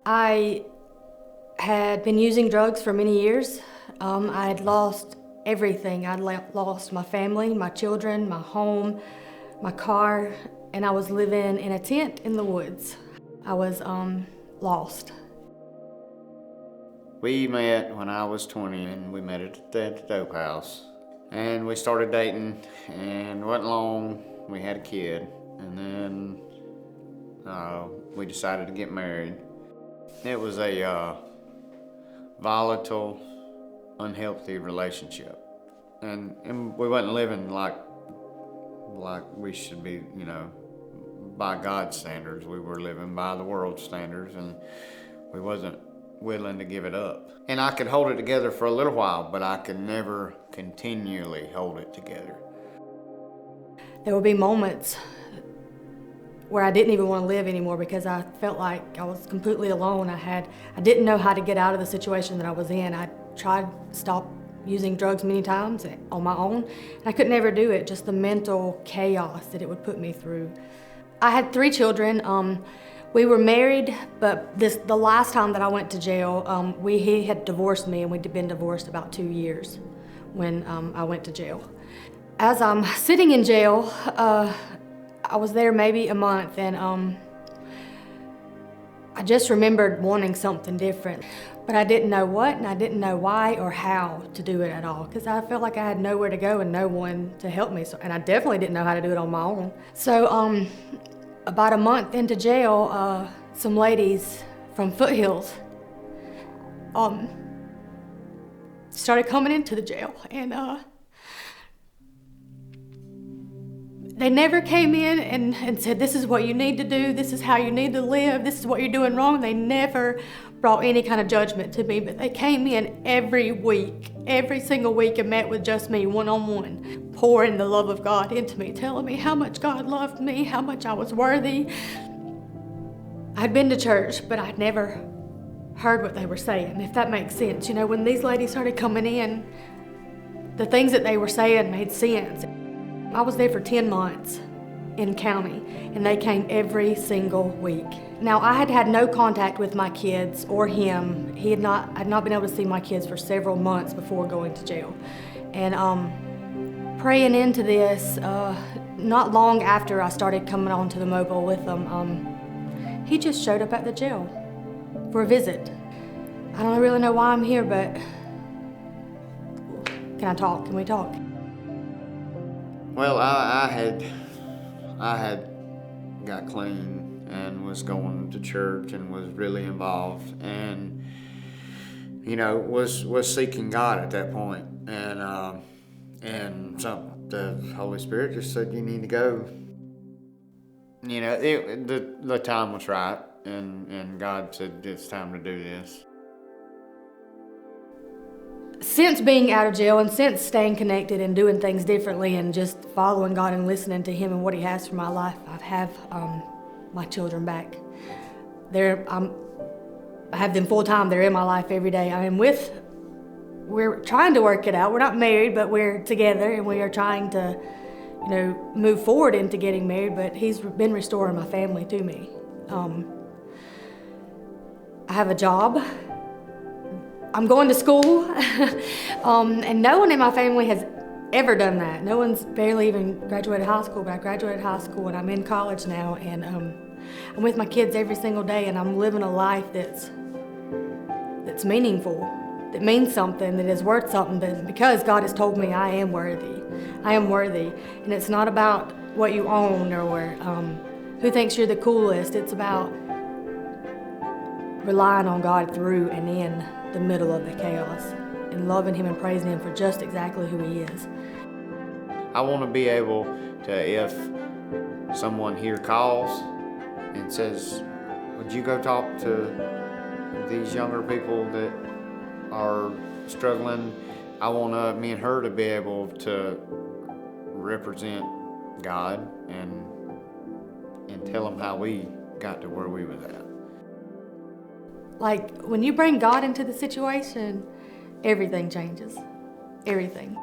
I had been using drugs for many years. I had lost everything. I'd lost my family, my children, my home, my car, and I was living in a tent in the woods. I was lost. We met when I was 20, and we met at the dope house. And we started dating, and it wasn't long, we had a kid. And then we decided to get married. It was a volatile, unhealthy relationship. And we wasn't living like we should be, by God's standards. We were living by the world's standards, and we wasn't willing to give it up. And I could hold it together for a little while, but I could never continually hold it together. There would be moments where I didn't even want to live anymore because I felt like I was completely alone. I didn't know how to get out of the situation that I was in. I tried to stop using drugs many times on my own, and I could never do it, just the mental chaos that it would put me through. I had 3 children. We were married, but the last time that I went to jail, he had divorced me, and we'd been divorced about 2 years when I went to jail. As I'm sitting in jail, I was there maybe a month, and I just remembered wanting something different. But I didn't know what, and I didn't know why or how to do it at all, because I felt like I had nowhere to go and no one to help me, and I definitely didn't know how to do it on my own. So about a month into jail, some ladies from Foothills started coming into the jail, and they never came in and said, this is what you need to do, this is how you need to live, this is what you're doing wrong. They never brought any kind of judgment to me, but they came in every week, every single week, and met with just me one-on-one, pouring the love of God into me, telling me how much God loved me, how much I was worthy. I'd been to church, but I'd never heard what they were saying, if that makes sense. When these ladies started coming in, the things that they were saying made sense. I was there for 10 months in county, and they came every single week. Now, I had had no contact with my kids or him. I'd not been able to see my kids for several months before going to jail. And praying into this, not long after I started coming on to the mobile with them, he just showed up at the jail for a visit. I don't really know why I'm here, but can I talk? Can we talk? Well, I had got clean and was going to church and was really involved, and was seeking God at that point. And so the Holy Spirit just said, you need to go. The time was right, and God said, it's time to do this. Since being out of jail and since staying connected and doing things differently and just following God and listening to Him and what He has for my life, I have my children back. I have them full time. They're in my life every day. We're trying to work it out. We're not married, but we're together, and we are trying to, move forward into getting married. But He's been restoring my family to me. I have a job. I'm going to school, and no one in my family has ever done that. No one's barely even graduated high school, but I graduated high school and I'm in college now, and I'm with my kids every single day, and I'm living a life that's meaningful, that means something, that is worth something, because God has told me I am worthy. I am worthy, and it's not about what you own or who thinks you're the coolest. It's about relying on God through and in the middle of the chaos, and loving Him and praising Him for just exactly who He is. I want to be able to, if someone here calls and says, would you go talk to these younger people that are struggling, I want me and her to be able to represent God and tell them how we got to where we was at. Like, when you bring God into the situation, everything changes. Everything.